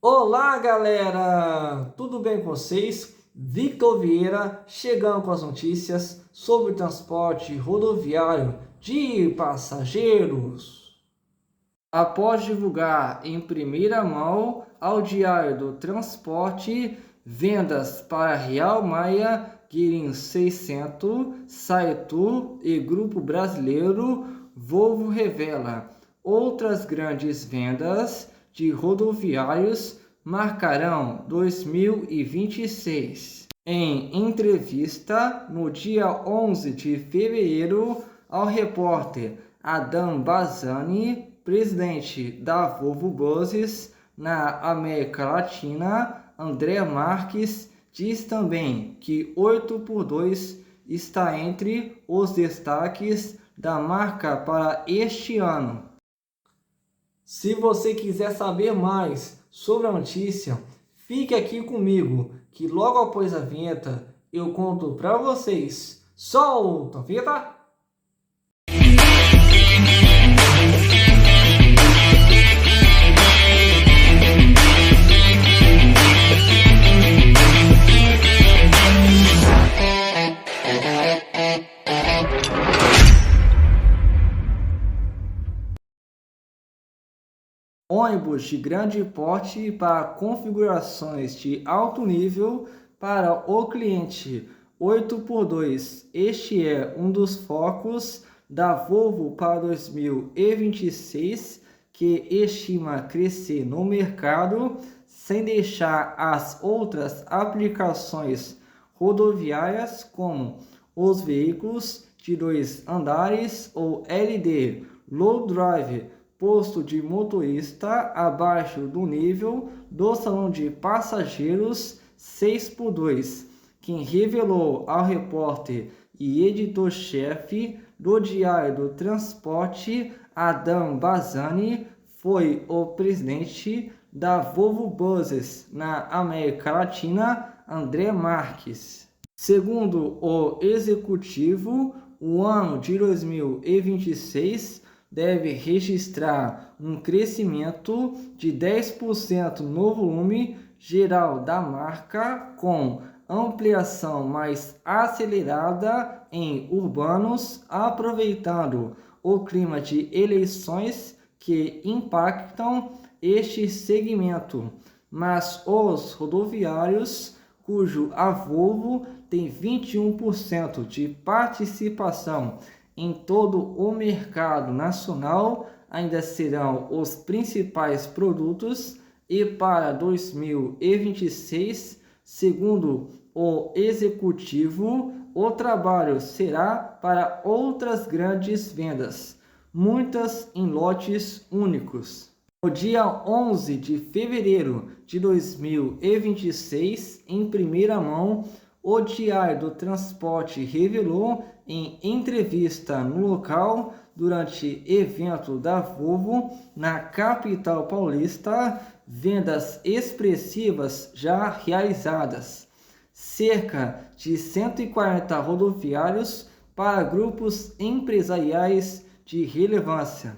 Olá, galera! Tudo bem com vocês? Victor Vieira chegando com as notícias sobre o transporte rodoviário de passageiros. Após divulgar em primeira mão ao Diário do Transporte vendas para Real Maia, Guirim 600, Saitu e Grupo Brasileiro, Volvo revela outras grandes vendas de rodoviários marcarão 2026. Em entrevista no dia 11 de fevereiro ao repórter Adam Bazzani, presidente da Volvo Buses na América Latina, André Marques diz também que 8x2 está entre os destaques da marca para este ano. Se você quiser saber mais sobre a notícia, fique aqui comigo, que logo após a vinheta eu conto para vocês. Solta a vinheta! Ônibus de grande porte para configurações de alto nível para o cliente 8x2. Este é um dos focos da Volvo para 2026, que estima crescer no mercado sem deixar as outras aplicações rodoviárias, como os veículos de 2 andares ou LD, Low Drive, posto de motorista abaixo do nível do salão de passageiros 6x2. Quem revelou ao repórter e editor-chefe do Diário do Transporte, Adam Bazzani, foi o presidente da Volvo Buses na América Latina, André Marques. Segundo o executivo, o ano de 2026 deve registrar um crescimento de 10% no volume geral da marca, com ampliação mais acelerada em urbanos, aproveitando o clima de eleições que impactam este segmento. Mas os rodoviários, cujo a Volvo tem 21% de participação em todo o mercado nacional, ainda serão os principais produtos, e para 2026, segundo o executivo, o trabalho será para outras grandes vendas, muitas em lotes únicos. No dia 11 de fevereiro de 2026, em primeira mão, o Diário do Transporte revelou em entrevista no local durante evento da Volvo na capital paulista vendas expressivas já realizadas. Cerca de 140 rodoviários para grupos empresariais de relevância,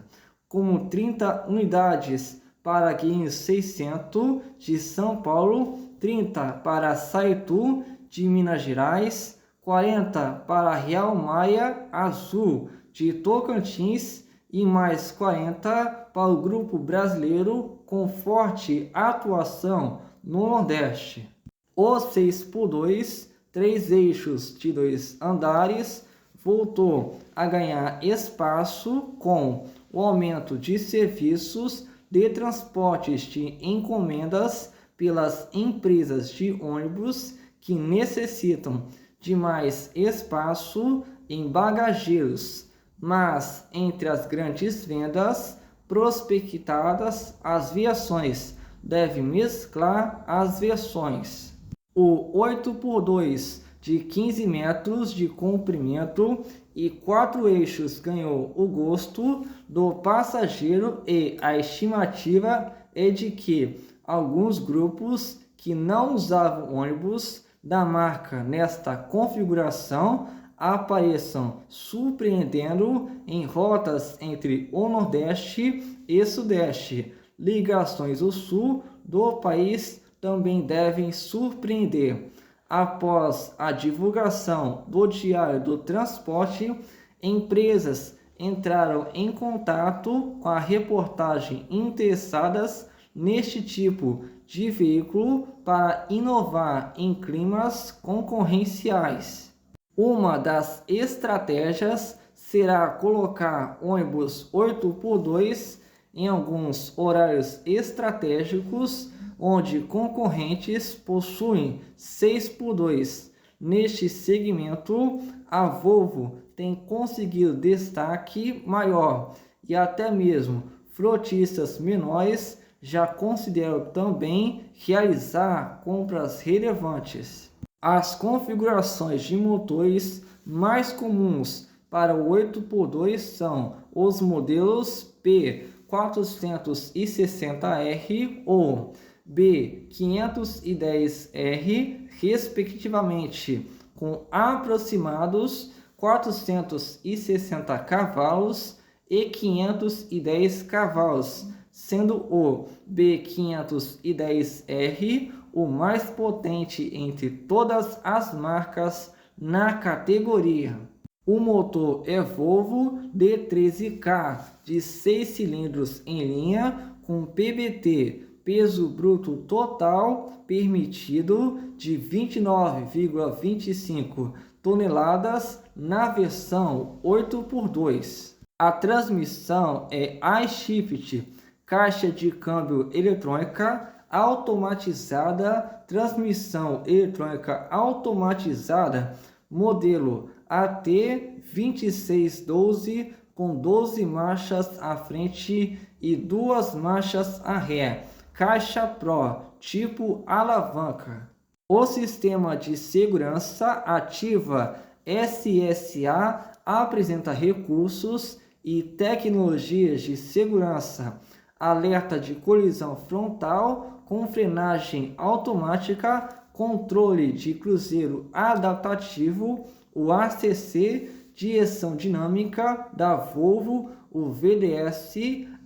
como 30 unidades para Guinness 600 de São Paulo, 30 para Saitu de Minas Gerais, 40 para Real Maia Azul de Tocantins e mais 40 para o Grupo Brasileiro com forte atuação no Nordeste. O 6x2, 3 eixos de 2 andares, voltou a ganhar espaço com o aumento de serviços de transportes de encomendas pelas empresas de ônibus que necessitam de mais espaço em bagageiros, mas entre as grandes vendas prospectadas, as viações devem mesclar as versões. O 8x2 de 15 metros de comprimento e 4 eixos ganhou o gosto do passageiro, e a estimativa é de que alguns grupos que não usavam ônibus da marca nesta configuração apareçam surpreendendo em rotas entre o Nordeste e Sudeste, ligações ao Sul do país também devem surpreender. Após a divulgação do Diário do Transporte, empresas entraram em contato com a reportagem interessadas neste tipo de veículo para inovar em climas concorrenciais. Uma das estratégias será colocar ônibus 8x2 em alguns horários estratégicos, onde concorrentes possuem 6x2. Neste segmento, a Volvo tem conseguido destaque maior e até mesmo frotistas menores já consideram também realizar compras relevantes. As configurações de motores mais comuns para o 8x2 são os modelos P460R ou B510R, respectivamente, com aproximados 460 cavalos e 510 cavalos, sendo o B510R o mais potente entre todas as marcas na categoria. O motor é Volvo D13K de 6 cilindros em linha com PBT, peso bruto total permitido de 29,25 toneladas na versão 8x2. A transmissão é iShift, caixa de câmbio eletrônica automatizada, transmissão eletrônica automatizada, modelo AT2612 com 12 marchas à frente e 2 marchas a ré, caixa Pro, tipo alavanca. O sistema de segurança ativa SSA apresenta recursos e tecnologias de segurança, alerta de colisão frontal com frenagem automática, controle de cruzeiro adaptativo, o ACC, direção dinâmica da Volvo, o VDS,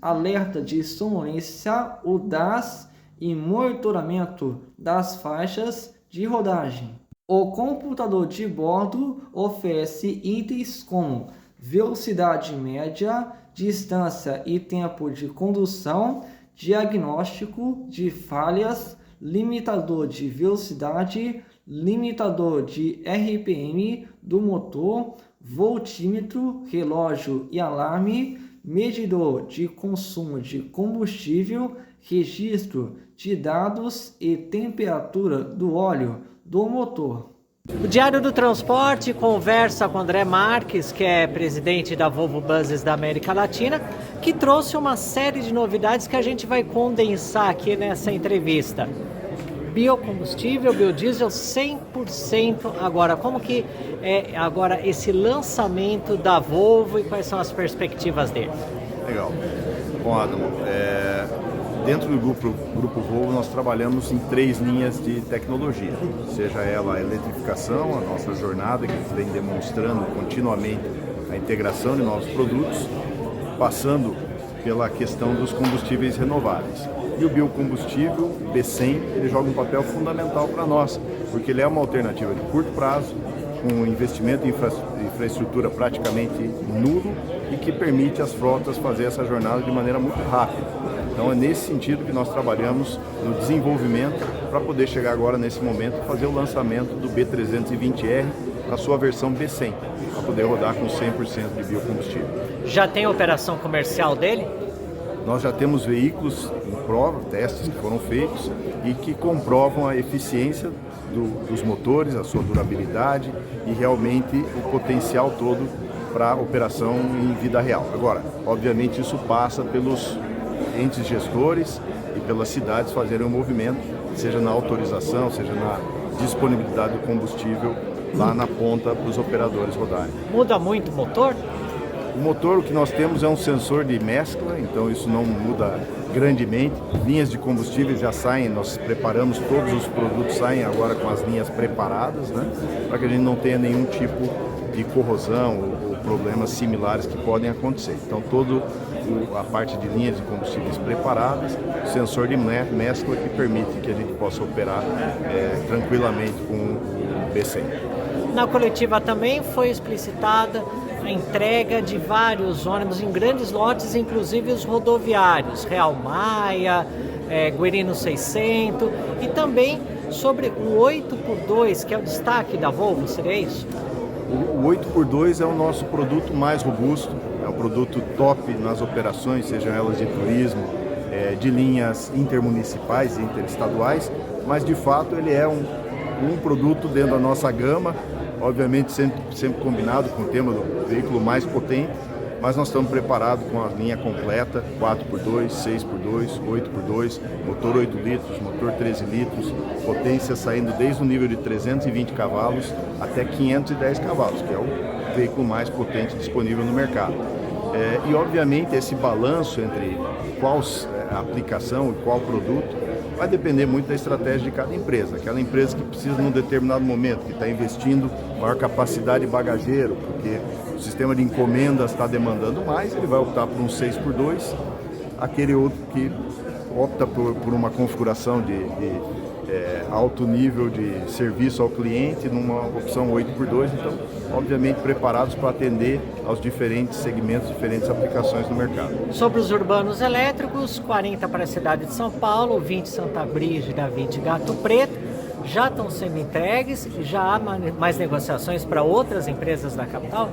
alerta de sonolência, o DAS e monitoramento das faixas de rodagem. O computador de bordo oferece itens como velocidade média, distância e tempo de condução, diagnóstico de falhas, limitador de velocidade, limitador de RPM do motor, voltímetro, relógio e alarme, medidor de consumo de combustível, registro de dados e temperatura do óleo do motor. O Diário do Transporte conversa com André Marques, que é presidente da Volvo Buses da América Latina, que trouxe uma série de novidades que a gente vai condensar aqui nessa entrevista. Biocombustível, biodiesel 100% agora. Como que é agora esse lançamento da Volvo e quais são as perspectivas dele? Legal. Bom, Adamo, dentro do grupo Volvo nós trabalhamos em 3 linhas de tecnologia, seja ela a eletrificação, a nossa jornada que vem demonstrando continuamente a integração de novos produtos, passando pela questão dos combustíveis renováveis. E o biocombustível B100, ele joga um papel fundamental para nós, porque ele é uma alternativa de curto prazo, com investimento em infraestrutura praticamente nulo e que permite às frotas fazer essa jornada de maneira muito rápida. Então é nesse sentido que nós trabalhamos no desenvolvimento para poder chegar agora nesse momento e fazer o lançamento do B320R na sua versão B100, para poder rodar com 100% de biocombustível. Já tem a operação comercial dele? Nós já temos veículos em prova, testes que foram feitos e que comprovam a eficiência dos motores, a sua durabilidade e realmente o potencial todo para operação em vida real. Agora, obviamente isso passa pelos entes gestores e pelas cidades fazerem um movimento, seja na autorização, seja na disponibilidade do combustível lá na ponta para os operadores rodarem. Muda muito o motor? O motor, o que nós temos é um sensor de mescla, então isso não muda grandemente. Linhas de combustíveis já saem, nós preparamos, todos os produtos saem agora com as linhas preparadas, né? Para que a gente não tenha nenhum tipo de corrosão ou problemas similares que podem acontecer. Então todo a parte de linhas de combustíveis preparadas, sensor de mescla que permite que a gente possa operar tranquilamente com o B100. Na coletiva também foi explicitada a entrega de vários ônibus em grandes lotes, inclusive os rodoviários, Real Maia, Guerino 600, e também sobre o 8x2, que é o destaque da Volvo, seria isso? O 8x2 é o nosso produto mais robusto, é o produto top nas operações, sejam elas de turismo, de linhas intermunicipais e interestaduais, mas de fato ele é um produto dentro da nossa gama, obviamente sempre combinado com o tema do veículo mais potente, mas nós estamos preparados com a linha completa, 4x2, 6x2, 8x2, motor 8 litros, motor 13 litros, potência saindo desde o nível de 320 cavalos até 510 cavalos, que é o veículo mais potente disponível no mercado. E obviamente esse balanço entre qual aplicação e qual produto vai depender muito da estratégia de cada empresa. Aquela empresa que precisa num determinado momento, que está investindo maior capacidade de bagageiro, porque o sistema de encomendas está demandando mais, ele vai optar por um 6x2. Aquele outro que opta por uma configuração de alto nível de serviço ao cliente numa opção 8x2, então obviamente preparados para atender aos diferentes segmentos, diferentes aplicações no mercado. Sobre os urbanos elétricos, 40 para a cidade de São Paulo, 20 Santa Brígida, 20 Gato Preto, já estão sendo entregues e já há mais negociações para outras empresas da capital?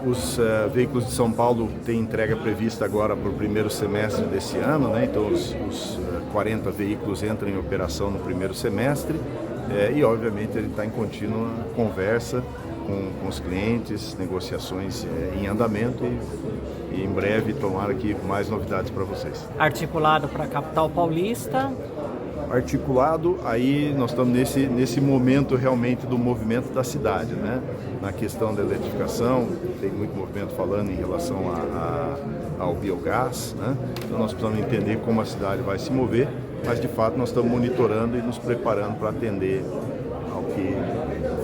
Os veículos de São Paulo têm entrega prevista agora para o primeiro semestre desse ano, né? Então os 40 veículos entram em operação no primeiro semestre e obviamente ele está em contínua conversa com os clientes, negociações em andamento e em breve tomara aqui mais novidades para vocês. Articulado para a capital paulista? Articulado, aí nós estamos nesse momento realmente do movimento da cidade, né? Na questão da eletrificação, tem muito movimento falando em relação ao biogás, né? Então nós precisamos entender como a cidade vai se mover, mas de fato nós estamos monitorando e nos preparando para atender ao que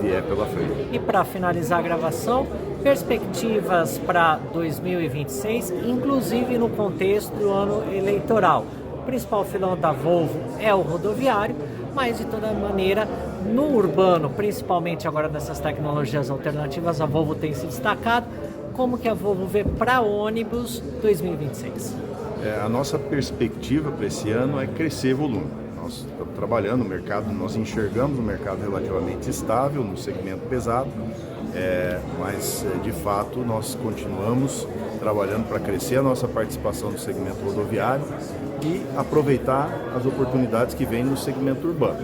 vier pela frente. E para finalizar a gravação, perspectivas para 2026, inclusive no contexto do ano eleitoral. O principal filão da Volvo é o rodoviário, mas de toda maneira, no urbano, principalmente agora dessas tecnologias alternativas, a Volvo tem se destacado. Como que a Volvo vê para ônibus 2026? A nossa perspectiva para esse ano é crescer volume. Nós estamos trabalhando no mercado, nós enxergamos um mercado relativamente estável no segmento pesado, mas de fato nós continuamos trabalhando para crescer a nossa participação no segmento rodoviário e aproveitar as oportunidades que vêm no segmento urbano.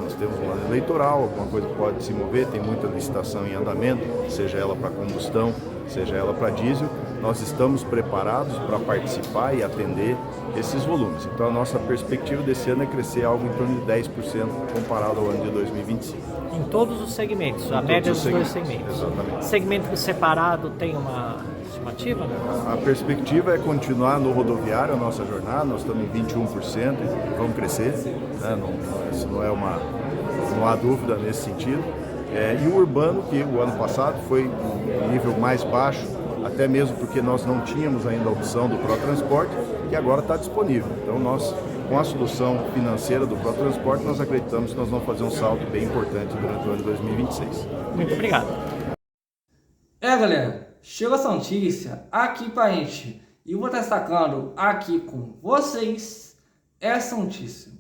Nós temos um ano eleitoral, alguma coisa que pode se mover, tem muita licitação em andamento, seja ela para combustão, seja ela para diesel. Nós estamos preparados para participar e atender esses volumes. Então a nossa perspectiva desse ano é crescer algo em torno de 10% comparado ao ano de 2025. Em todos os segmentos, a média dos dois segmentos. Exatamente. Segmento separado tem uma estimativa? A perspectiva é continuar no rodoviário a nossa jornada, nós estamos em 21% e vamos crescer, né? Não há dúvida nesse sentido. E o urbano, que o ano passado foi um nível mais baixo, até mesmo porque nós não tínhamos ainda a opção do ProTransporte, que agora está disponível. Então nós, com a solução financeira do ProTransporte, nós acreditamos que nós vamos fazer um salto bem importante durante o ano de 2026. Muito obrigado. Galera, chegou essa notícia aqui pra gente e eu vou estar destacando aqui com vocês essa notícia.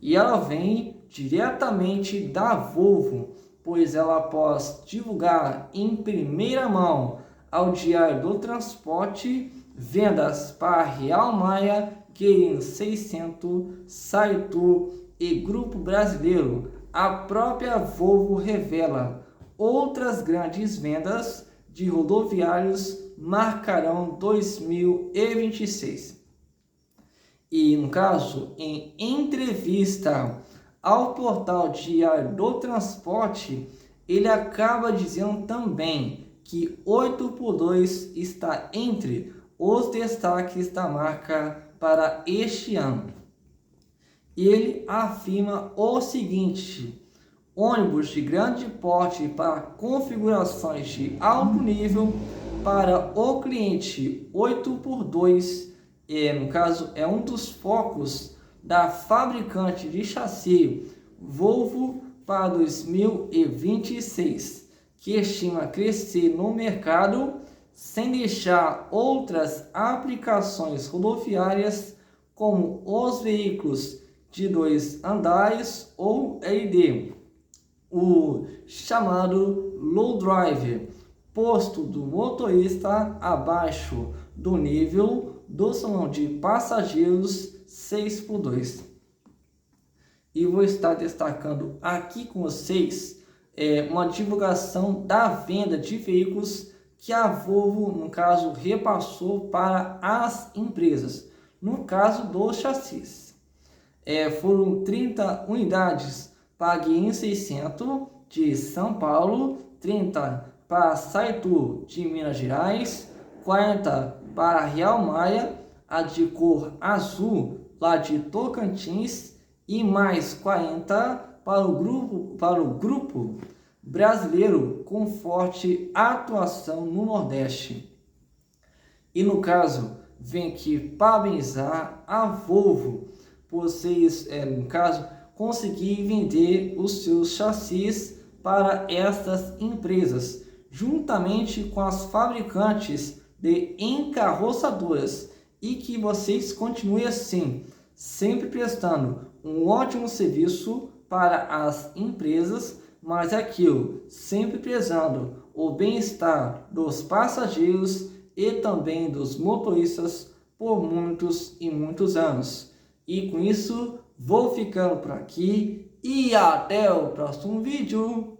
E ela vem diretamente da Volvo, pois ela, após divulgar em primeira mão ao Diário do Transporte vendas para Real Maia, Guerino 600, Saitu e Grupo Brasileiro, a própria Volvo revela outras grandes vendas de rodoviários marcarão 2026. E no caso, em entrevista ao portal Diário do Transporte, ele acaba dizendo também que 8x2 está entre os destaques da marca para este ano. Ele afirma o seguinte: ônibus de grande porte para configurações de alto nível para o cliente 8x2 no caso, é um dos focos da fabricante de chassi Volvo para 2026, que estima crescer no mercado sem deixar outras aplicações rodoviárias como os veículos de 2 andares ou LD, o chamado low drive, posto do motorista abaixo do nível do salão de passageiros 6x2. E vou estar destacando aqui com vocês uma divulgação da venda de veículos que a Volvo, no caso, repassou para as empresas, no caso dos chassis. Foram 30 unidades para Guiim 600 de São Paulo, 30 para Saitu de Minas Gerais, 40 para Real Maia, a de cor azul lá de Tocantins, e mais 40 para o grupo brasileiro com forte atuação no Nordeste. E no caso, vem aqui parabenizar a Volvo por vocês, no caso, conseguir vender os seus chassis para estas empresas, juntamente com as fabricantes de encarroçadoras, e que vocês continuem assim, sempre prestando um ótimo serviço para as empresas, mas aquilo, sempre prezando o bem-estar dos passageiros e também dos motoristas por muitos e muitos anos. E com isso, vou ficando por aqui e até o próximo vídeo.